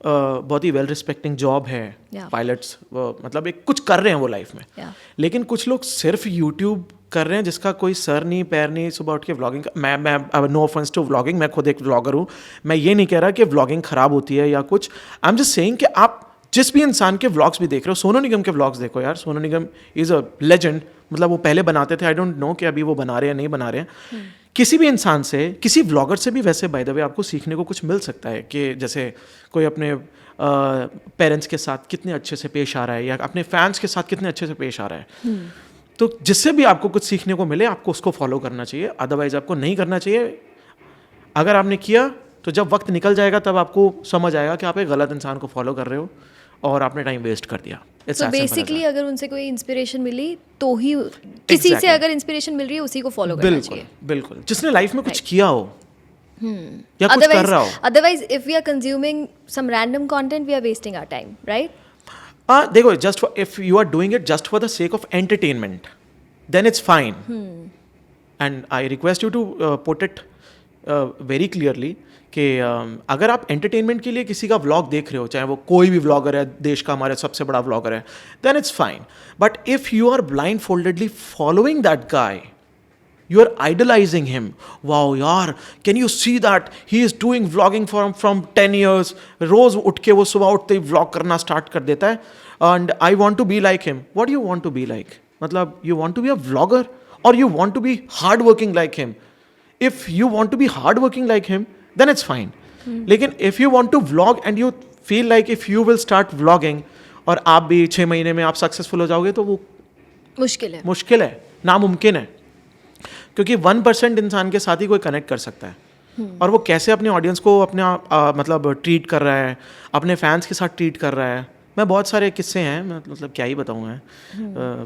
बहुत ही वेल रिस्पेक्टिंग जॉब है। पायलट्स मतलब एक कुछ कर रहे हैं वो लाइफ में। लेकिन कुछ लोग सिर्फ यूट्यूब कर रहे हैं जिसका कोई सर नहीं पैर नहीं, सुबह उठ के व्लॉगिंग। मैं नो ऑफेंस टू व्लॉगिंग, मैं खुद एक व्लॉगर हूँ, मैं ये नहीं कह रहा कि व्लॉगिंग खराब होती है या कुछ। आई एम जस्ट सेइंग कि आप जिस भी इंसान के व्लॉग्स भी देख रहे हो, सोनू निगम के व्लॉग्स देखो यार, Sonu Nigam is a legend. मतलब वो पहले बनाते थे, आई डोंट नो कि अभी वो बना रहे हैं नहीं बना रहे हैं। किसी भी इंसान से, किसी व्लॉगर से भी वैसे बाय द वे आपको सीखने को कुछ मिल सकता है, कि जैसे कोई अपने पेरेंट्स के साथ कितने अच्छे से पेश आ रहा है या अपने फैंस के साथ कितने अच्छे से पेश आ रहा है। तो जिससे भी आपको कुछ सीखने को मिले, आपको उसको फॉलो करना चाहिए, अदरवाइज आपको नहीं करना चाहिए। अगर आपने किया तो जब वक्त निकल जाएगा तब आपको समझ आएगा कि आप एक गलत इंसान को फॉलो कर रहे हो और आपने टाइम वेस्ट कर दिया। तो बेसिकली अगर उनसे कोई इंस्पिरेशन मिली तो ही, किसी से अगर इंस्पिरेशन मिल रही है उसी को फॉलो करना चाहिए। बिल्कुल, जिसने लाइफ में कुछ किया हो या कुछ कर रहा हो। Otherwise if we are consuming some random content, we are wasting our time, right? देखो, just if you are doing it just for the sake of entertainment, then it's fine. And I request you to put it very clearly कि अगर आप entertainment के लिए किसी का vlog देख रहे हो, चाहे वो कोई भी व्लॉगर है, देश का हमारे सबसे बड़ा व्लॉगर है, then it's fine. But if you are blindfoldedly following that guy, you are idolizing him. Wow यार, can you see that he is doing vlogging from 10 years. रोज उठ के वो सुबह उठते ही व्लॉग करना स्टार्ट कर देता है, and I want to be like him. What do you want to be like? मतलब you want to be a vlogger or you want to be hard working like him? If you want to be hard working like him, then it's fine. लेकिन if you want to vlog and you feel like if you will start vlogging और आप भी 6 महीने में आप successful हो जाओगे, तो वो मुश्किल है, नामुमकिन है. क्योंकि 1% इंसान के साथ ही कोई कनेक्ट कर सकता है, और वो कैसे अपने ऑडियंस को अपना मतलब ट्रीट कर रहा है, अपने फैंस के साथ ट्रीट कर रहा है. मैं बहुत सारे किस्से हैं, मतलब क्या ही बताऊँ मैं.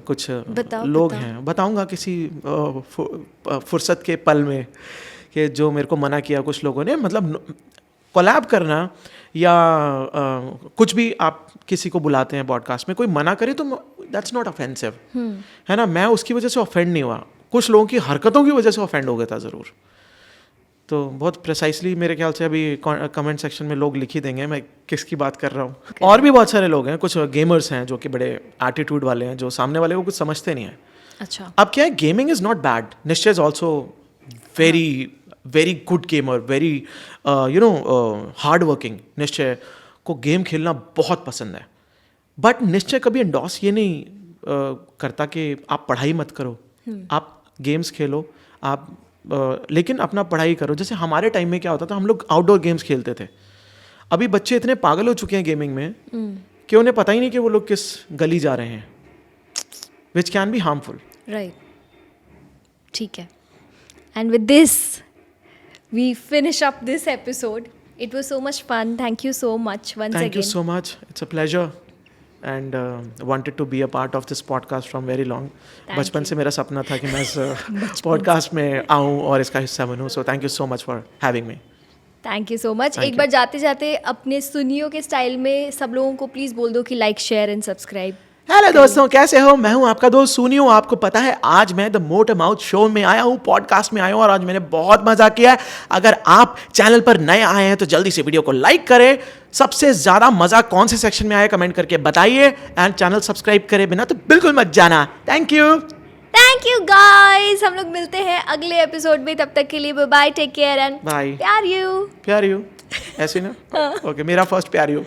कुछ लोग हैं, बताऊँगा किसी फुर्सत के पल में, कि जो मेरे को मना किया कुछ लोगों ने. मतलब कोलैब करना या कुछ भी आप किसी को बुलाते हैं पॉडकास्ट में, कोई मना करे तो दैट्स नॉट ऑफेंसिव, है ना. मैं उसकी वजह से ऑफेंड नहीं हुआ, कुछ लोगों की हरकतों की वजह से ऑफेंड हो गया था ज़रूर. तो बहुत प्रिसाइसली मेरे ख्याल से अभी कमेंट सेक्शन में लोग लिख ही देंगे मैं किसकी बात कर रहा हूँ. और भी बहुत सारे लोग हैं, कुछ गेमर्स हैं जो कि बड़े एटीट्यूड वाले हैं, जो सामने वाले को कुछ समझते नहीं हैं. अच्छा, अब क्या है, गेमिंग इज़ नॉट बैड. निश्चय is also very good gamer, very hard working. निश्चय को गेम खेलना बहुत पसंद है, बट निश्चय कभी एंडोर्स ये नहीं करता कि आप पढ़ाई मत करो, आप गेम्स खेलो, आप लेकिन अपना पढ़ाई करो. जैसे हमारे टाइम में क्या होता था, हम लोग आउटडोर गेम्स खेलते थे. अभी बच्चे इतने पागल हो चुके हैं गेमिंग में कि उन्हें पता ही नहीं कि वो लोग किस गली जा रहे हैं, which can be harmful. Right, ठीक है. And with this we finish up this episode. It was so much fun. Thank you so much once again. Thank you so much. It's a pleasure and wanted to be a part of this podcast from very long. बचपन से मेरा सपना था कि मैं इस podcast में आऊँ और इसका हिस्सा बनूँ. So thank you so much for having me. Thank you so much. एक बार जाते जाते अपने सुनियो के स्टाइल में सब लोगों को प्लीज़ बोल दो कि like, share and subscribe. Hello दोस्तों, कैसे हो? मैं हूं आपका दोस्त सुनियो. आपको पता है आज मैं द मोटर माउथ शो में आया हूं, पॉडकास्ट में आया हूं, और आज मैंने बहुत मजा किया है. अगर आप चैनल पर नए आए हैं तो जल्दी से वीडियो को लाइक करें. सबसे ज्यादा मजा कौन से सेक्शन में आया कमेंट करके बताइए, एंड चैनल सब्सक्राइब करे बिना तो बिल्कुल मत जाना. Thank you guys. हम लोग मिलते हैं अगले एपिसोड में. तब तक के लिए bye bye, take care and bye. प्यार यू ऐसे ना. ओके, मेरा फर्स्ट प्यार यू.